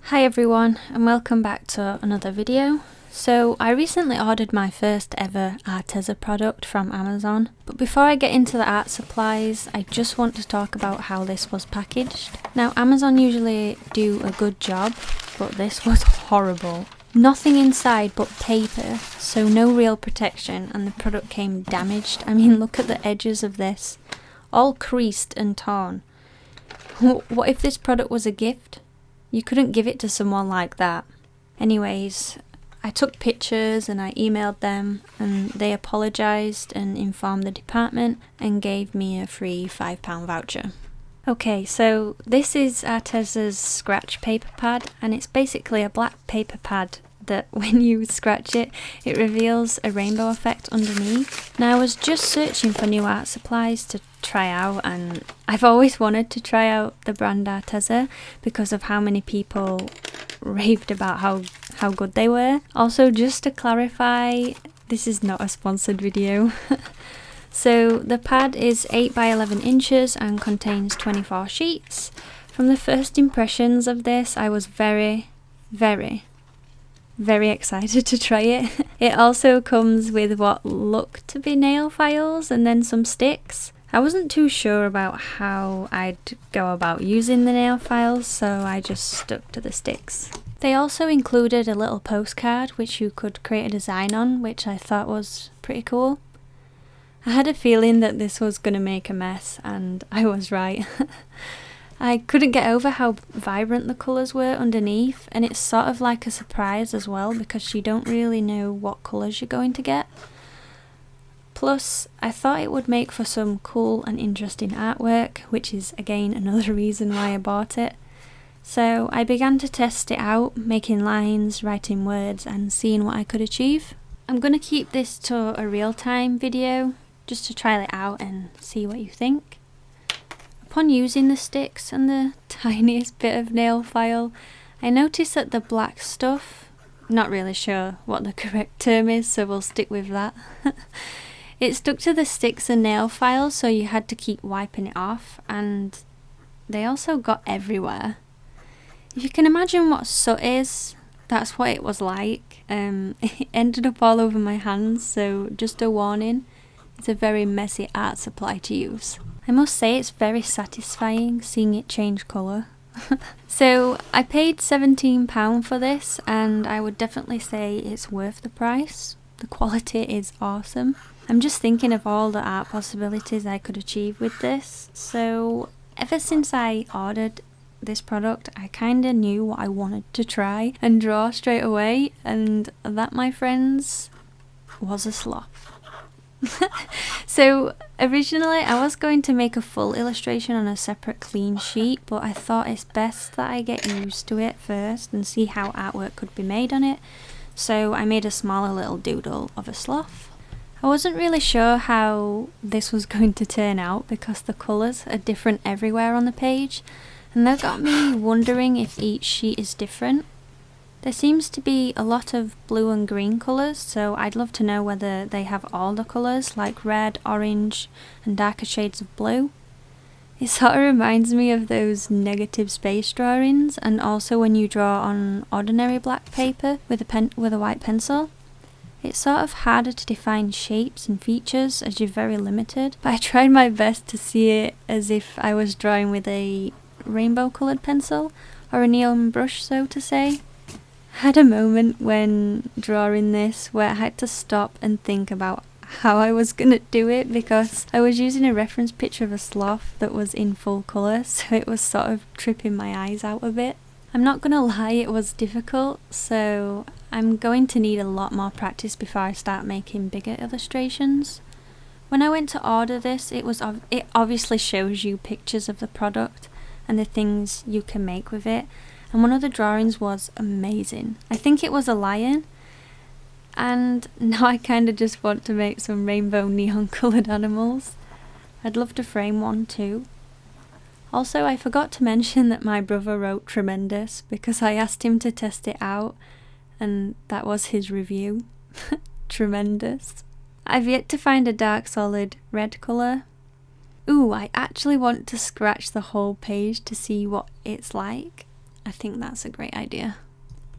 Hi everyone, and welcome back to another video. So I recently ordered my first ever ARTEZA product from Amazon, but before I get into the art supplies, I just want to talk about how this was packaged. Now Amazon usually do a good job, but this was horrible. Nothing inside but paper, so no real protection, and the product came damaged. I mean, look at the edges of this, all creased and torn. What if this product was a gift? You couldn't give it to someone like that. Anyways, I took pictures and I emailed them, and they apologised and informed the department and gave me a free £5 voucher. Okay, so this is ARTEZA's scratch paper pad, and it's basically a black paper pad that when you scratch it, it reveals a rainbow effect underneath. Now I was just searching for new art supplies to try out, and I've always wanted to try out the brand ARTEZA because of how many people raved about how good they were. Also, just to clarify, this is not a sponsored video. So the pad is 8 by 11 inches and contains 24 sheets. From the first impressions of this, I was very excited to try it. It also comes with what look to be nail files and then some sticks. I wasn't too sure about how I'd go about using the nail files, so I just stuck to the sticks. They also included a little postcard which you could create a design on, which I thought was pretty cool. I had a feeling that this was going to make a mess, and I was right. I couldn't get over how vibrant the colours were underneath, and it's sort of like a surprise as well because you don't really know what colours you're going to get. Plus, I thought it would make for some cool and interesting artwork, which is again another reason why I bought it. So I began to test it out, making lines, writing words and seeing what I could achieve. I'm going to keep this to a real-time video just to try it out and see what you think. Upon using the sticks and the tiniest bit of nail file, I noticed that the black stuff, not really sure what the correct term is, so we'll stick with that. It stuck to the sticks and nail files, so you had to keep wiping it off, and they also got everywhere. If you can imagine what soot is, that's what it was like. It ended up all over my hands, so just a warning, it's a very messy art supply to use. I must say it's very satisfying seeing it change colour. So I paid £17 for this, and I would definitely say it's worth the price. The quality is awesome. I'm just thinking of all the art possibilities I could achieve with this. So ever since I ordered this product, I kinda knew what I wanted to try and draw straight away, and that, my friends, was a sloth. So originally I was going to make a full illustration on a separate clean sheet, but I thought it's best that I get used to it first and see how artwork could be made on it. So I made a smaller little doodle of a sloth. I wasn't really sure how this was going to turn out because the colours are different everywhere on the page, and that got me wondering if each sheet is different. There seems to be a lot of blue and green colours, so I'd love to know whether they have all the colours like red, orange and darker shades of blue. It sort of reminds me of those negative space drawings, and also when you draw on ordinary black paper with a white pencil. It's sort of harder to define shapes and features as you're very limited, but I tried my best to see it as if I was drawing with a rainbow coloured pencil or a neon brush, so to say. I had a moment when drawing this where I had to stop and think about how I was going to do it because I was using a reference picture of a sloth that was in full colour, so it was sort of tripping my eyes out a bit. I'm not going to lie, it was difficult, so I'm going to need a lot more practice before I start making bigger illustrations. When I went to order this, it obviously shows you pictures of the product and the things you can make with it, and one of the drawings was amazing. I think it was a lion, and now I kind of just want to make some rainbow neon coloured animals. I'd love to frame one too. Also, I forgot to mention that my brother wrote tremendous because I asked him to test it out, and that was his review. Tremendous. I've yet to find a dark solid red colour. Ooh, I actually want to scratch the whole page to see what it's like. I think that's a great idea.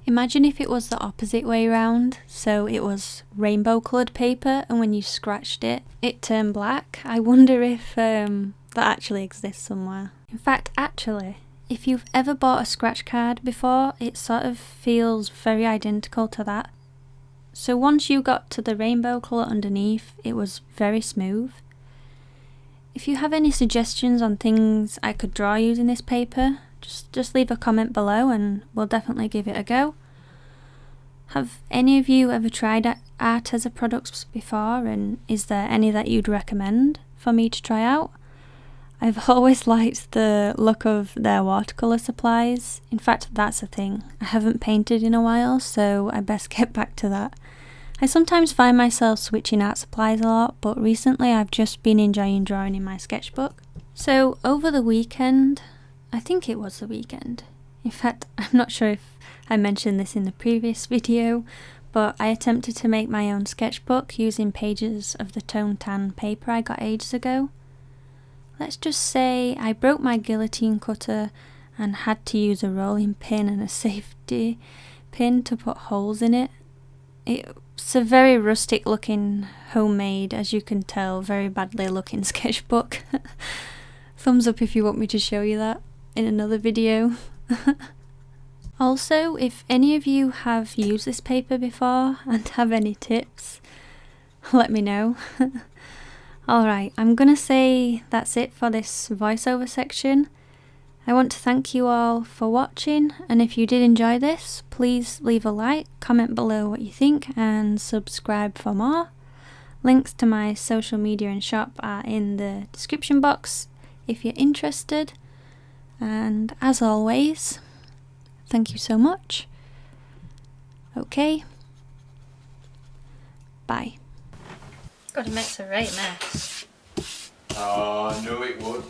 Imagine if it was the opposite way round, so it was rainbow coloured paper and when you scratched it, it turned black. I wonder if that actually exists somewhere. In fact, actually, if you've ever bought a scratch card before, it sort of feels very identical to that. So once you got to the rainbow colour underneath, it was very smooth. If you have any suggestions on things I could draw using this paper, just leave a comment below and we'll definitely give it a go. Have any of you ever tried ARTEZA products before, and is there any that you'd recommend for me to try out? I've always liked the look of their watercolour supplies. In fact, that's a thing. I haven't painted in a while, so I best get back to that. I sometimes find myself switching art supplies a lot, but recently I've just been enjoying drawing in my sketchbook. So over the weekend, I think it was the weekend. In fact, I'm not sure if I mentioned this in the previous video, but I attempted to make my own sketchbook using pages of the tone tan paper I got ages ago. Let's just say I broke my guillotine cutter and had to use a rolling pin and a safety pin to put holes in it. It's a very rustic looking, homemade, as you can tell, very badly looking sketchbook. Thumbs up if you want me to show you that in another video. Also, if any of you have used this paper before and have any tips, let me know. Alright, I'm gonna say that's it for this voiceover section. I want to thank you all for watching, and if you did enjoy this, please leave a like, comment below what you think, and subscribe for more. Links to my social media and shop are in the description box if you're interested. And as always, thank you so much. Okay. Bye. God, it makes a right mess. Oh, I knew it would.